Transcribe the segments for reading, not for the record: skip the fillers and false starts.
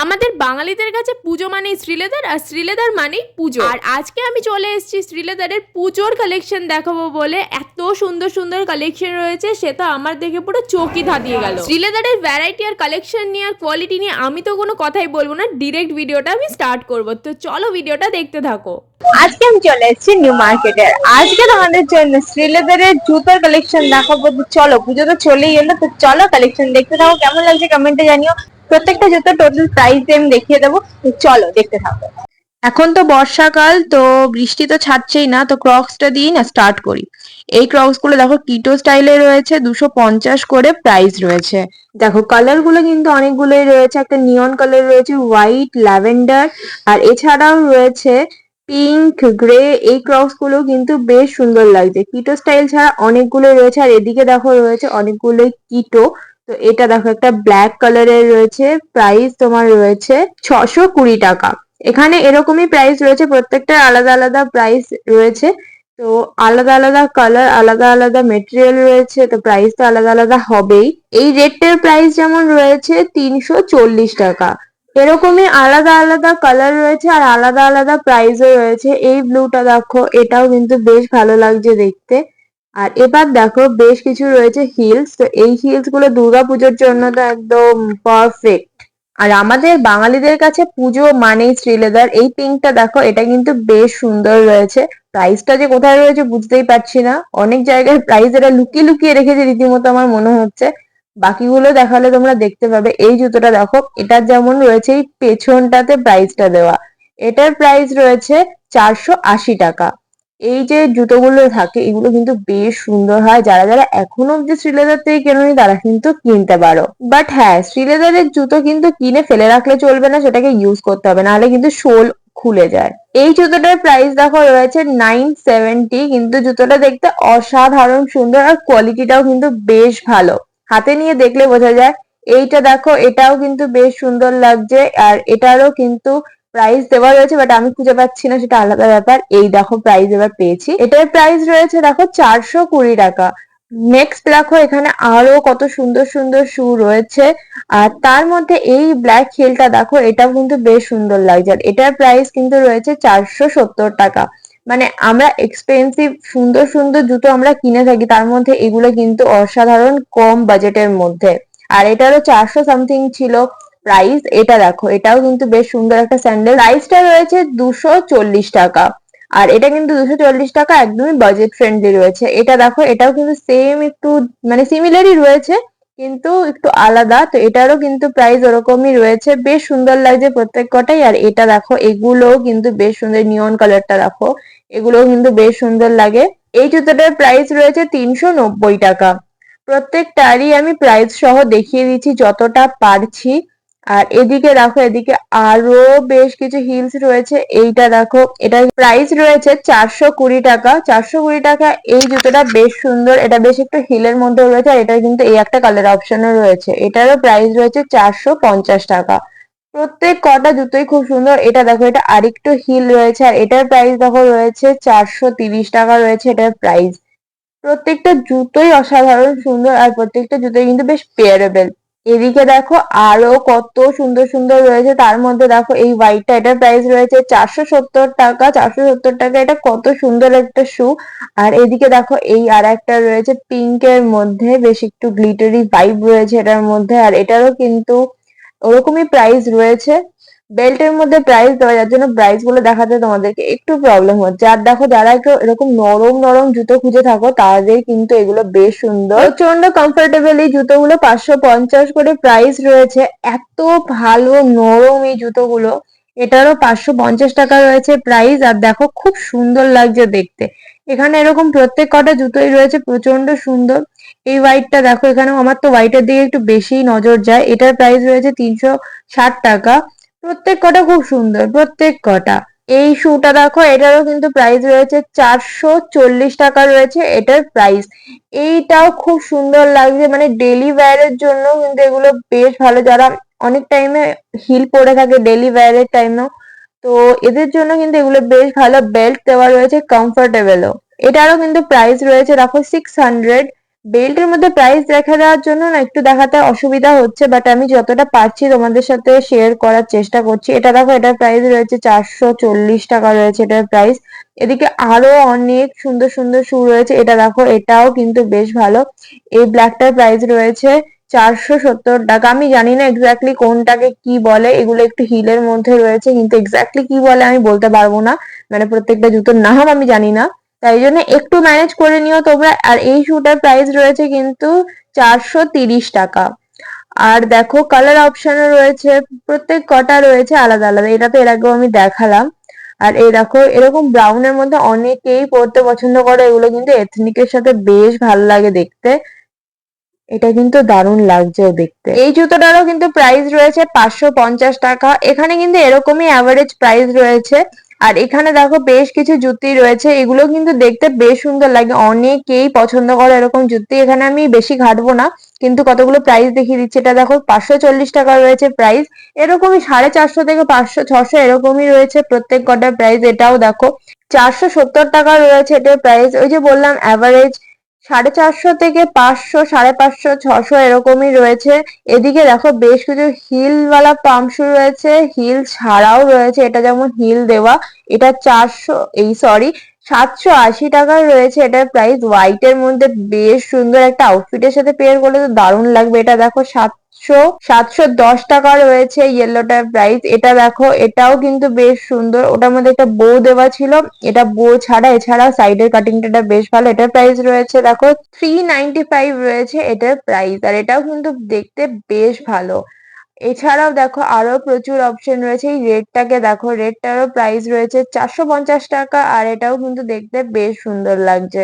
আমাদের বাঙালিদের কাছে পুজো মানেই শ্রীলেদার, আর শ্রীলেদার মানেই পুজো। আর আজকে আমি চলে এসেছি শ্রীলেদারের পুজোর কালেকশন দেখাবো বলে। এত সুন্দর সুন্দর কালেকশন রয়েছে, সে তো আমার দেখে পুরো চোখই ধাঁধিয়ে গেল। শ্রীলেদারের ভ্যারাইটি আর কালেকশন নিয়ে আর কোয়ালিটি নিয়ে আমি তো কোনো কথাই বলবো না, ডিরেক্ট ভিডিওটা আমি স্টার্ট করবো। তো চলো ভিডিওটা দেখতে থাকো। আজকে আমি চলে এসেছি নিউ মার্কেটে। আজকে তোমাদের জন্য শ্রীলেদারের জুতোর কালেকশন দেখাবো। তো চলো, পুজো তো চলেই এলো, তো চলো কালেকশন দেখতে থাকো। কেমন লাগছে কমেন্টে জানিও। প্রত্যেকটা জুতো টোটাল প্রাইস আমি দেখিয়ে দেবো, তো চলো দেখতে থাকো। এখন তো বর্ষাকাল, তো বৃষ্টি তো ছাড়ছেই না, তো ক্রক্সটা দিয়ে না স্টার্ট করি। এই ক্রক্স গুলো দেখো কিটো স্টাইলে রয়েছে, 250 করে প্রাইস রয়েছে। দেখো কালার গুলো কিন্তু অনেকগুলোই রয়েছে। একটা নিয়ন কালার রয়েছে, হোয়াইট, ল্যাভেন্ডার, আর এছাড়াও রয়েছে পিঙ্ক, গ্রে। এই ক্রক্স গুলো কিন্তু বেশ সুন্দর লাগছে। কিটো স্টাইল ছাড়া অনেকগুলো রয়েছে, আর এদিকে দেখো রয়েছে অনেকগুলো কিটো। তো এটা দেখো একটা ব্ল্যাক কালারের রয়েছে, প্রাইস তোমার রয়েছে 620 টাকা। এখানে এরকমই প্রাইস রয়েছে, প্রত্যেকটার আলাদা আলাদা প্রাইস রয়েছে। তো আলাদা আলাদা কালার, আলাদা আলাদা মেটেরিয়াল রয়েছে, তো প্রাইস তো আলাদা আলাদা হবেই। এই রেডটার প্রাইস যেমন রয়েছে 340 টাকা। এরকমই আলাদা আলাদা কালার রয়েছে আর আলাদা আলাদা প্রাইসও রয়েছে। এই ব্লুটা দেখো, এটাও কিন্তু বেশ ভালো লাগছে দেখতে। আর এবার দেখো বেশ কিছু রয়েছে হিলস। তো এই হিলস গুলো দুর্গাপুজোর জন্য তো একদম পারফেক্ট। আর আমাদের বাঙালিদের কাছে পুজো মানেই শ্রীলেদার। এই পিঙ্কটা দেখো, এটা কিন্তু বেশ সুন্দর রয়েছে। প্রাইসটা যে কোথায় রয়েছে বুঝতেই পারছি না, অনেক জায়গায় প্রাইস এরা লুকিয়ে লুকিয়ে রেখেছে রীতিমতো আমার মনে হচ্ছে। বাকিগুলো দেখালে তোমরা দেখতে পাবে। এই জুতোটা দেখো, এটার যেমন রয়েছে এই পেছনটাতে প্রাইসটা দেওয়া। এটার প্রাইস রয়েছে 480 টাকা। এই যে জুতোগুলো থাকে এগুলো কিন্তু বেশ সুন্দর হয়। যারা যারা এখনো অব্দি শ্রীলেদার থেকে কেনোনি তারা কিন্তু কিনতে পারো। বাট হ্যাঁ, শ্রীলেদারের জুতো কিন্তু কিনে ফেলে রাখলে চলবে না, সেটাকে ইউজ করতে হবে, নাহলে কিন্তু সোল খুলে যায়। এই জুতোটার প্রাইস দেখো রয়েছে 970। কিন্তু জুতোটা দেখতে অসাধারণ সুন্দর, আর কোয়ালিটিটাও কিন্তু বেশ ভালো। হাতে নিয়ে দেখলে বোঝা যায়। এইটা দেখো, এটাও কিন্তু বেশ সুন্দর লাগছে, আর এটারও কিন্তু প্রাইস দেওয়া রয়েছে, বাট আমি খুঁজে পাচ্ছি না, সেটা আলাদা ব্যাপার। এই দেখো প্রাইস এবার পেয়েছি। এটার প্রাইস রয়েছে দেখো 420 টাকা। নেক্সট দেখো, এখানে আরো কত সুন্দর সুন্দর শু রয়েছে। আর তার মধ্যে এই ব্ল্যাক হিলটা দেখো, এটাও কিন্তু বেশ সুন্দর লাগছে। আর এটার প্রাইস কিন্তু রয়েছে 470 টাকা। মানে আমরা এক্সপেন্সিভ সুন্দর সুন্দর জুতো আমরা কিনে থাকি, তার মধ্যে এগুলো কিন্তু অসাধারণ কম বাজেটের মধ্যে। আর এটারও 400 সামথিং ছিল প্রাইস। এটা দেখো, এটাও কিন্তু বেশ সুন্দর একটা স্যান্ডেল। প্রাইসটা রয়েছে 240 টাকা। আর এটা কিন্তু 240 টাকা, একদমই বাজেট ফ্রেন্ডলি রয়েছে। এটা দেখো, এটাও কিন্তু সেম একটু মানে সিমিলারই রয়েছে, কিন্তু একটু আলাদা। তো এটারও কিন্তু প্রাইস ওরকমই রয়েছে। বেশ সুন্দর লাগছে প্রত্যেক কটাই। আর এটা দেখো, এগুলোও কিন্তু বেশ সুন্দর, নিয়ন কালারটা দেখো, এগুলোও কিন্তু বেশ সুন্দর লাগে। এই জুতোটার প্রাইস রয়েছে 390 টাকা। প্রত্যেকটারই আমি প্রাইস সহ দেখিয়ে দিচ্ছি যতটা পারছি। আর এদিকে দেখো, এদিকে আরো বেশ কিছু হিলস রয়েছে। এইটা দেখো, এটার প্রাইস রয়েছে 420 টাকা। 420 টাকা। এই জুতোটা বেশ সুন্দর, এটা বেশ একটু হিলের মধ্যে রয়েছে, আর এটার কিন্তু এই একটা কালার অপশনও রয়েছে। এটারও প্রাইস রয়েছে 450 টাকা। প্রত্যেক কটা জুতোই খুব সুন্দর। এটা দেখো, এটা আরেকটু হিল রয়েছে, আর এটার প্রাইস দেখো রয়েছে 430 টাকা রয়েছে এটার প্রাইস। প্রত্যেকটা জুতোই অসাধারণ সুন্দর, আর প্রত্যেকটা জুতোই কিন্তু বেশ পেয়ারেবল। এদিকে দেখো আরো কত সুন্দর সুন্দর রয়েছে। তার মধ্যে দেখো এই হোয়াইটটা, এটার প্রাইস রয়েছে 470 টাকা। 470 টাকা, এটা কত সুন্দর একটা শু। আর এদিকে দেখো এই আর একটা রয়েছে পিঙ্কের মধ্যে, বেশ একটু গ্লিটারি ভাইব রয়েছে এটার মধ্যে, আর এটারও কিন্তু ওরকমই প্রাইস রয়েছে। বেল্টের মধ্যে প্রাইস দেওয়া, যার জন্য প্রাইস গুলো দেখাতে তোমাদেরকে একটু প্রবলেম হচ্ছে। আর দেখো, যারা একটু এরকম নরম নরম জুতো খুঁজে থাকো তাদের কিন্তু এগুলো বেশ সুন্দর, প্রচন্ড কমফোর্টেবল। এই জুতোগুলো 550 করে প্রাইস রয়েছে। এত ভালো নরম এই জুতোগুলো। এটারও 550 টাকা রয়েছে প্রাইস। আর দেখো খুব সুন্দর লাগছে দেখতে। এখানে এরকম প্রত্যেক কটা জুতোই রয়েছে প্রচন্ড সুন্দর। এই হোয়াইটটা দেখো, এখানেও আমার তো হোয়াইটের দিকে একটু বেশি নজর যায়। এটার প্রাইস রয়েছে 360 টাকা। প্রত্যেক কটা খুব সুন্দর, প্রত্যেক কটা। এই শুটা দেখো, এটারও কিন্তু প্রাইস রয়েছে 440 টাকা রয়েছে এটার প্রাইস। এইটাও খুব সুন্দর লাগছে, মানে ডেলি ওয়্যারের জন্য কিন্তু এগুলো বেশ ভালো। যারা অনেক টাইমে হিল পরে থাকে ডেলি ওয়্যারের টাইমেও, তো এদের জন্য কিন্তু এগুলো বেশ ভালো। বেল্ট দেওয়া রয়েছে, কমফোর্টেবলও। এটারও কিন্তু প্রাইস রয়েছে দেখো 600। বেল্টের মধ্যে প্রাইস দেখা দেওয়ার জন্য না একটু দেখাতে অসুবিধা হচ্ছে, বাট আমি যতটা পারছি তোমাদের সাথে শেয়ার করার চেষ্টা করছি। এটা দেখো, এটার প্রাইস রয়েছে 440 টাকা রয়েছে এটার প্রাইস। এদিকে আরো অনেক সুন্দর সুন্দর শু রয়েছে। এটা দেখো, এটাও কিন্তু বেশ ভালো। এই ব্ল্যাকটার প্রাইস রয়েছে 470 টাকা। আমি জানি না এক্স্যাক্টলি কোনটাকে কি বলে, এগুলো একটু হিলের মধ্যে রয়েছে, কিন্তু এক্স্যাক্টলি কি বলে আমি বলতে পারবো না, মানে প্রত্যেকটা জুতোর নাম আমি জানি না, তাই জন্য একটু ম্যানেজ করে নিও তোমরা। আর এই শুটার প্রাইস রয়েছে কিন্তু 430 টাকা। আর দেখো কালার অপশনও রয়েছে, প্রত্যেক কটা রয়েছে আলাদা আলাদা, এটা তো এর আগেও আমি দেখালাম। আর এই দেখো, এরকম ব্রাউনের মধ্যে অনেকেই পরতে পছন্দ করে, এগুলো কিন্তু এথনিকের সাথে বেশ ভালো লাগে দেখতে। এটা কিন্তু দারুণ লাগছেও দেখতে। এই জুতোটারও কিন্তু প্রাইস রয়েছে 550 টাকা। এখানে কিন্তু এরকমই অ্যাভারেজ প্রাইস রয়েছে। আর এখানে দেখো বেশ কিছু জুতি রয়েছে, এগুলো কিন্তু দেখতে বেশ সুন্দর লাগে, অনেকেই পছন্দ করে এরকম জুতি। এখানে আমি বেশি ঘাটবো না, কিন্তু কতগুলো প্রাইস দেখিয়ে দিচ্ছি। এটা দেখো 540 টাকা রয়েছে প্রাইস। এরকমই 450 থেকে 500 600 এরকমই রয়েছে প্রত্যেক কটার প্রাইস। এটাও দেখো 470 টাকা রয়েছে এটার প্রাইস। ওই যে বললাম অ্যাভারেজ 450 থেকে 500 550 600 এরকমই রয়েছে। এদিকে দেখো বেশ কিছু হিল ওয়ালা পাম্প শু রয়েছে, হিল ছাড়াও রয়েছে, এটা যেমন হিল দেওয়া। এটা 780 টাকায় রয়েছে এটার প্রাইস। হোয়াইট এর মধ্যে বেশ সুন্দর, একটা আউটফিটের সাথে পেয়ার করলে তো দারুণ লাগবে। এটা দেখো 710 টাকা রয়েছে ইয়েলোটার প্রাইস। এটা দেখো, এটাও কিন্তু বেশ সুন্দর, ওটার মধ্যে একটা বো দেওয়া ছিল, এটা বো ছাড়া, এছাড়া সাইডের কাটিংটা বেশ ভালো। এটার প্রাইস রয়েছে দেখো 395 রয়েছে এটার প্রাইস। আর এটাও কিন্তু দেখতে বেশ ভালো। এছাড়াও দেখো আরো প্রচুর অপশন রয়েছে। এই রেডটাকে দেখো, রেডটারও প্রাইস রয়েছে 450 টাকা। আর এটাও কিন্তু দেখতে বেশ সুন্দর লাগছে।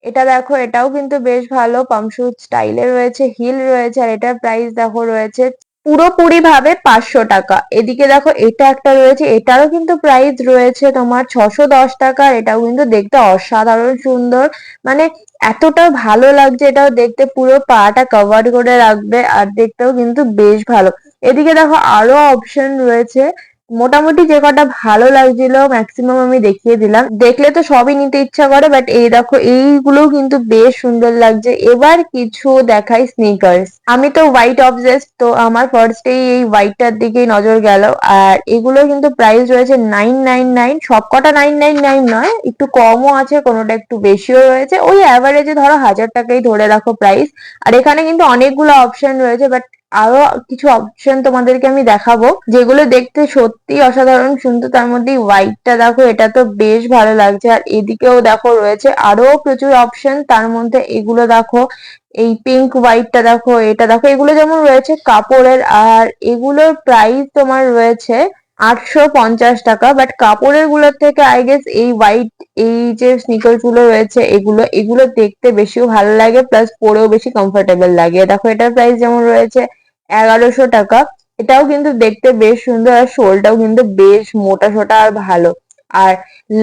এটা দেখো, এটাও কিন্তু বেশ ভালো, পামশুট স্টাইলে রয়েছে, হিল রয়েছে। আর এটার প্রাইস দেখো রয়েছে পুরোপুরি ভাবে 500 টাকা। এদিকে দেখো এটা একটা রয়েছে, এটারও কিন্তু প্রাইস রয়েছে তোমার 610 টাকা। এটাও কিন্তু দেখতে অসাধারণ সুন্দর, মানে এতটা ভালো লাগছে এটাও দেখতে, পুরো পাটা কভার করে রাখবে, আর দেখতেও কিন্তু বেশ ভালো। এদিকে দেখো আরো অপশন রয়েছে, মোটামুটি যে কটা ভালো লাগছিল ম্যাক্সিমাম আমি দেখিয়ে দিলাম। দেখলে তো সবই নিতে ইচ্ছা করে, বাট এই দেখো এইগুলো কিন্তু বেশ সুন্দর লাগছে। এবার কিছু দেখাই স্নিকার্স। আমি তো হোয়াইট অবজেস্ট, তো আমার ফার্স্টেই এই হোয়াইটটার দিকেই নজর গেল। আর এগুলো কিন্তু প্রাইস রয়েছে 999। সবকটা 999 নয়, একটু কমও আছে, কোনোটা একটু বেশিও রয়েছে, ওই অ্যাভারেজে ধরো 1000 টাকাই ধরে রাখো প্রাইস। আর এখানে কিন্তু অনেকগুলো অপশন রয়েছে, বাট আরো কিছু অপশন তোমাদেরকে আমি দেখাবো যেগুলো দেখতে সত্যি অসাধারণ সুন্দর। তার মধ্যে হোয়াইটটা দেখো, এটা তো বেশ ভালো লাগছে। আর এদিকেও দেখো রয়েছে আরো প্রচুর অপশন, তার মধ্যে এগুলো দেখো, এই পিঙ্ক হোয়াইটটা দেখো, এটা দেখো, এগুলো যেমন রয়েছে কাপড়ের। আর এগুলোর প্রাইস তোমার রয়েছে 850 টাকা। বাট কাপড়ের গুলোর থেকে আই গেস এই হোয়াইট, এই যে স্নিকার গুলো রয়েছে, এগুলো এগুলো দেখতে বেশিও ভালো লাগে, প্লাস পরেও বেশি কমফোর্টেবল লাগে। দেখো এটার প্রাইস যেমন রয়েছে 1100 টাকা। এটাও কিন্তু দেখতে বেশ সুন্দর, আর শোলটাও কিন্তু বেশ মোটা সোটা আর ভালো। আর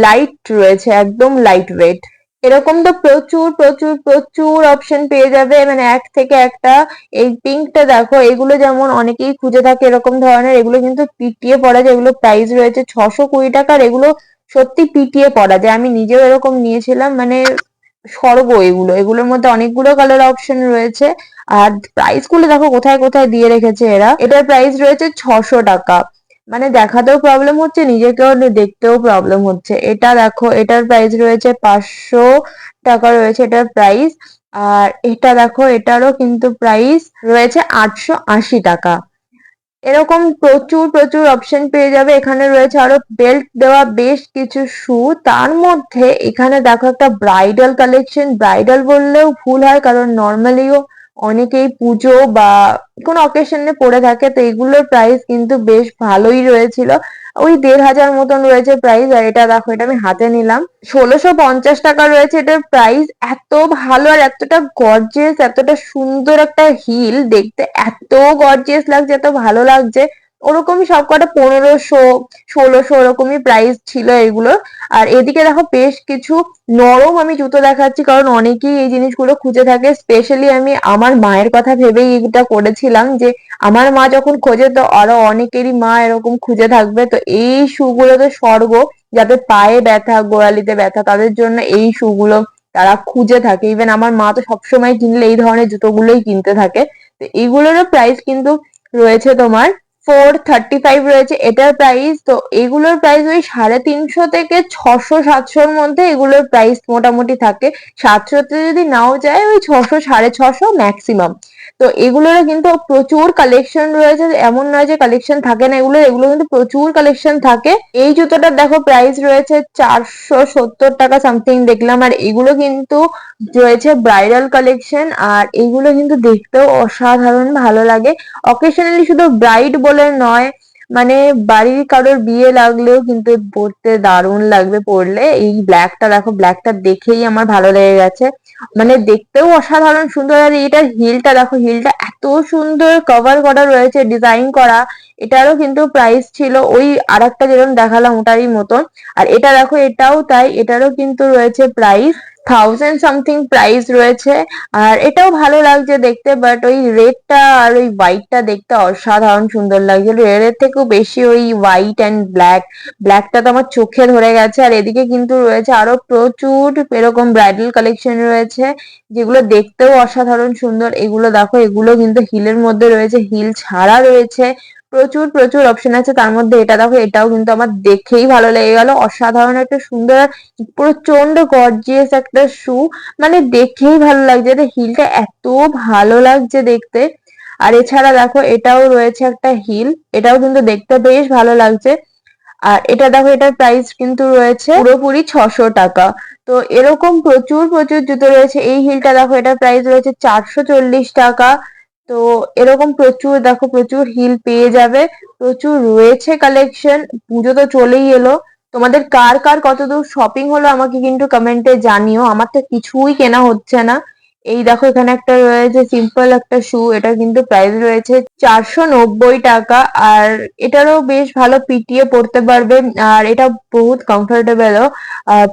লাইট রয়েছে, একদম লাইট ওয়েট। এরকম তো প্রচুর প্রচুর প্রচুর অপশন পেয়ে যাবে, মানে এক থেকে একটা। এই পিঙ্কটা দেখো, এগুলো যেমন অনেকেই খুঁজে থাকে এরকম ধরনের, এগুলো কিন্তু পিটিয়ে পড়া যায়। এগুলো প্রাইস রয়েছে 620 টাকার। এগুলো সত্যি পিটিয়ে পড়া যায়, আমি নিজেও এরকম নিয়েছিলাম, মানে স্বর্গ এগুলো। এগুলোর মধ্যে অনেকগুলো কালার অপশন রয়েছে। আর প্রাইস গুলো দেখো কোথায় কোথায় দিয়ে রেখেছে এরা। এটার প্রাইস রয়েছে 600 টাকা। মানে দেখাতেও প্রবলেম হচ্ছে, নিজেকেও দেখতেও প্রবলেম হচ্ছে। এটা দেখো, এটার প্রাইস রয়েছে 500 টাকা রয়েছে এটার প্রাইস। আর এটা দেখো, এটারও কিন্তু প্রাইস রয়েছে 880 টাকা। এরকম প্রচুর প্রচুর অপশন পেয়ে যাবে। এখানে রয়েছে আরো বেল্ট দেওয়া বেশ কিছু শু। তার মধ্যে এখানে দেখো একটা ব্রাইডাল কালেকশন, ব্রাইডাল বললেও ভুল হয়, কারণ নর্মালিও অনেকেই পুজো বা কোনো অকেশনে পরে থাকে, তো এগুলোর প্রাইস কিন্তু বেশ ভালোই রয়েছিল, ওই 1500 মতন রয়েছে প্রাইস। আর এটা দেখো, এটা আমি হাতে নিলাম, 1650 টাকা রয়েছে এটার প্রাইস। এত ভালো আর এতটা গর্জিয়াস, এতটা সুন্দর একটা হিল, দেখতে এত গর্জিয়াস লাগছে, এত ভালো লাগছে। ওরকমই সবকটা 1500 1600 ওরকমই প্রাইস ছিল এগুলো। আর এদিকে দেখো বেশ কিছু নরম আমি জুতো দেখাচ্ছি, কারণ অনেকেই এই জিনিসগুলো খুঁজে থাকে। স্পেশালি আমি আমার মায়ের কথা ভেবেই এটা করেছিলাম, যে আমার মা যখন খোঁজে, তো আরো অনেকেরই মা এরকম খুঁজে থাকবে। তো এই শু গুলো তো স্বর্গ, যাদের পায়ে ব্যথা, গোড়ালিতে ব্যথা, তাদের জন্য এই শু গুলো তারা খুঁজে থাকে। ইভেন আমার মা তো সবসময় কিনলে এই ধরনের জুতোগুলোই কিনতে থাকে। তো এইগুলোরও প্রাইস কিন্তু রয়েছে তোমার 435 রয়েছে এটার প্রাইস। তো এগুলোর প্রাইস ওই 350 থেকে 600-700-র মধ্যে এগুলোর প্রাইস মোটামুটি থাকে। 700-তে যদি নাও যায় ওই 600 650 ম্যাক্সিমাম। তো এগুলোরও কিন্তু প্রচুর কালেকশন রয়েছে, এমন নয় যে কালেকশন থাকে না এগুলো, এগুলো কিন্তু প্রচুর কালেকশন থাকে। এই জুতোটার দেখো প্রাইস রয়েছে 470 টাকা সামথিং দেখলাম। আর এগুলো কিন্তু রয়েছে ব্রাইডাল কালেকশন, আর এগুলো কিন্তু দেখতেও অসাধারণ ভালো লাগে। অকেশনালি শুধু ব্রাইড বলে নয়, মানে বাড়ির কারোর বিয়ে লাগলেও কিন্তু পরতে দারুণ লাগবে পরলে। এই ব্ল্যাকটা দেখো, ব্ল্যাকটা দেখেই আমার ভালো লেগে গেছে, মানে দেখতেও অসাধারণ সুন্দর। আর এটার হিলটা দেখো, হিলটা এত সুন্দর কভার করা রয়েছে, ডিজাইন করা। এটারও কিন্তু প্রাইস ছিল ওই আরেকটা যেরকম দেখালাম ওটারই মতন। আর এটা দেখো, এটাও তাই, এটারও কিন্তু রয়েছে প্রাইস 1000 সামথিং প্রাইস রয়েছে। আর এটাও ভালো লাগছে দেখতে, বাট ওই রেডটা আর ওই হোয়াইটটা দেখতে অসাধারণ সুন্দর লাগছে। রেডের থেকেও বেশি ওই হোয়াইট অ্যান্ড ব্ল্যাক, ব্ল্যাকটা তো আমার চোখে ধরে গেছে। আর এদিকে কিন্তু রয়েছে আরো প্রচুর এরকম ব্রাইডাল কালেকশন রয়েছে, যেগুলো দেখতেও অসাধারণ সুন্দর। এগুলো দেখো, এগুলো কিন্তু হিলের মধ্যে রয়েছে, হিল ছাড়া রয়েছে, প্রচুর প্রচুর অপশন আছে। তার মধ্যে এটা দেখো, এটাও কিন্তু আমার দেখেই ভালো লেগে গেল, অসাধারণ একটা সুন্দর প্রচন্ড গর্জিয়াস একটা শু, মানে দেখেই ভালো লাগছে। হিলটা এত ভালো লাগছে দেখতে। আর এছাড়া দেখো, এটাও রয়েছে একটা হিল, এটাও কিন্তু দেখতে বেশ ভালো লাগছে। আর এটা দেখো, এটার প্রাইস কিন্তু রয়েছে পুরোপুরি 600 টাকা। তো এরকম প্রচুর প্রচুর জুতো রয়েছে। এই হিলটা দেখো, এটার প্রাইস রয়েছে 440 টাকা। তো এরকম প্রচুর দেখো, প্রচুর হিল পেয়ে যাবে, প্রচুর রয়েছে কালেকশন। পুজো তো চলেই এলো, তোমাদের কার কার কতদূর শপিং হলো আমাকে কিন্তু কমেন্টে জানিও। আমার তো কিছুই কেনা হচ্ছে না। এই দেখো, এখানে একটা রয়েছে সিম্পল একটা শু, এটা কিন্তু প্রাইস রয়েছে 490 টাকা। আর এটারও বেশ ভালো পিটিয়ে পড়তে পারবে, আর এটা বহুত কমফোর্টেবলও।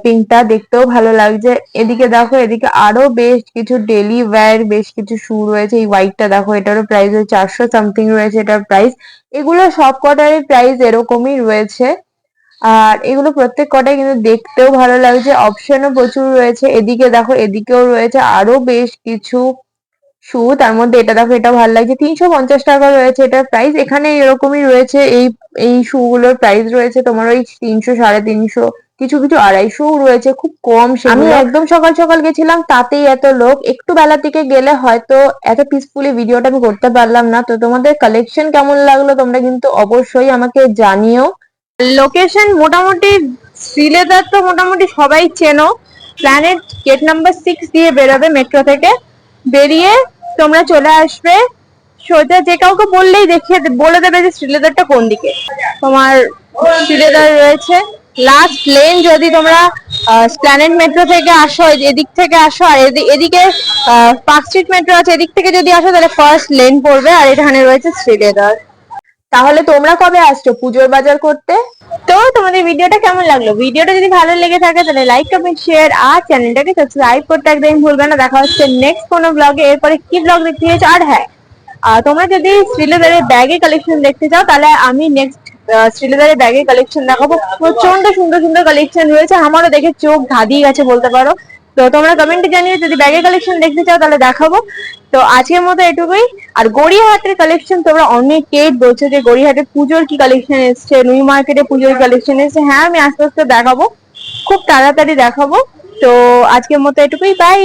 পিঙ্কটা দেখতেও ভালো লাগছে। এদিকে দেখো, এদিকে আরো বেশ কিছু ডেলি ওয়্যার বেশ কিছু শু রয়েছে। এই হোয়াইটটা দেখো, এটারও প্রাইস 400 সামথিং রয়েছে এটার প্রাইস। এগুলো সব কটারই প্রাইস এরকমই রয়েছে। আর এগুলো প্রত্যেক কটাই কিন্তু দেখতেও ভালো লাগছে, অপশনও প্রচুর রয়েছে। এদিকে দেখো, এদিকেও রয়েছে আরো বেশ কিছু শু, তার মধ্যে এটা দেখো, এটা ভালো লাগছে, 350 টাকা রয়েছে এটার প্রাইস। এখানে এরকমই রয়েছে, এই এই শু গুলোর প্রাইস রয়েছে তোমার ওই 300 350, কিছু কিছু 250 রয়েছে, খুব কম। আমি একদম সকাল সকাল গেছিলাম, তাতেই এত লোক। একটু বেলা থেকে গেলে হয়তো এত পিসফুলি ভিডিওটা আমি করতে পারলাম না। তো তোমাদের কালেকশন কেমন লাগলো তোমরা কিন্তু অবশ্যই আমাকে জানিও। লোকেশন মোটামুটি শ্রীলেদার তো মোটামুটি সবাই চেনো। প্ল্যানেট গেট নাম্বার 6 দিয়ে বেরোবে মেট্রো থেকে, বেরিয়ে তোমরা চলে আসবে সোজা, যে কাউকে বললেই দেখিয়ে বলে দেবে যে শ্রীলেদারটা কোন দিকে। তোমার শ্রীলেদার রয়েছে লাস্ট লেন। যদি তোমরা প্ল্যানেট মেট্রো থেকে আসো, এদিক থেকে আসো, আর এদিকে পার্ক স্ট্রিট মেট্রো আছে, এদিক থেকে যদি আসো তাহলে ফার্স্ট লেন পড়বে। আর এখানে রয়েছে শ্রীলেদার। তাহলে তোমরা কবে আসছো পুজোর বাজার করতে? তো তোমাদের ভিডিওটা কেমন লাগলো? ভিডিওটা যদি ভালো লেগে থাকে তাহলে লাইক কমেন্ট শেয়ার আর চ্যানেলটাকে সাবস্ক্রাইব করতে একদম ভুলবে না। দেখা হচ্ছে নেক্সট কোনো ব্লগে। এরপরে কি ব্লগ দেখতে চাইছো? আর হ্যাঁ, তোমরা যদি শ্রীলেদারের ব্যাগের কালেকশন দেখতে চাও তাহলে আমি নেক্সট শ্রীলেদারের ব্যাগের কালেকশন দেখাবো। প্রচন্ড সুন্দর সুন্দর কালেকশন রয়েছে, আমারও দেখে চোখ ধাঁধিয়ে গেছে বলতে পারো। তো তোমরা কমেন্টে জানিয়ে যদি ব্যাগের কালেকশন দেখতে চাও তাহলে দেখাবো। তো আজকের মতো এটুকুই। আর গড়িয়াহাটের কালেকশন তোমরা অনেকেই বলছো যে গড়িয়াহাটে পুজোর কি কালেকশন এসছে, নিউ মার্কেটে পুজোর কালেকশন এসছে। হ্যাঁ, আমি আস্তে আস্তে দেখাবো, খুব তাড়াতাড়ি দেখাবো। তো আজকের মতো এটুকুই, বাই।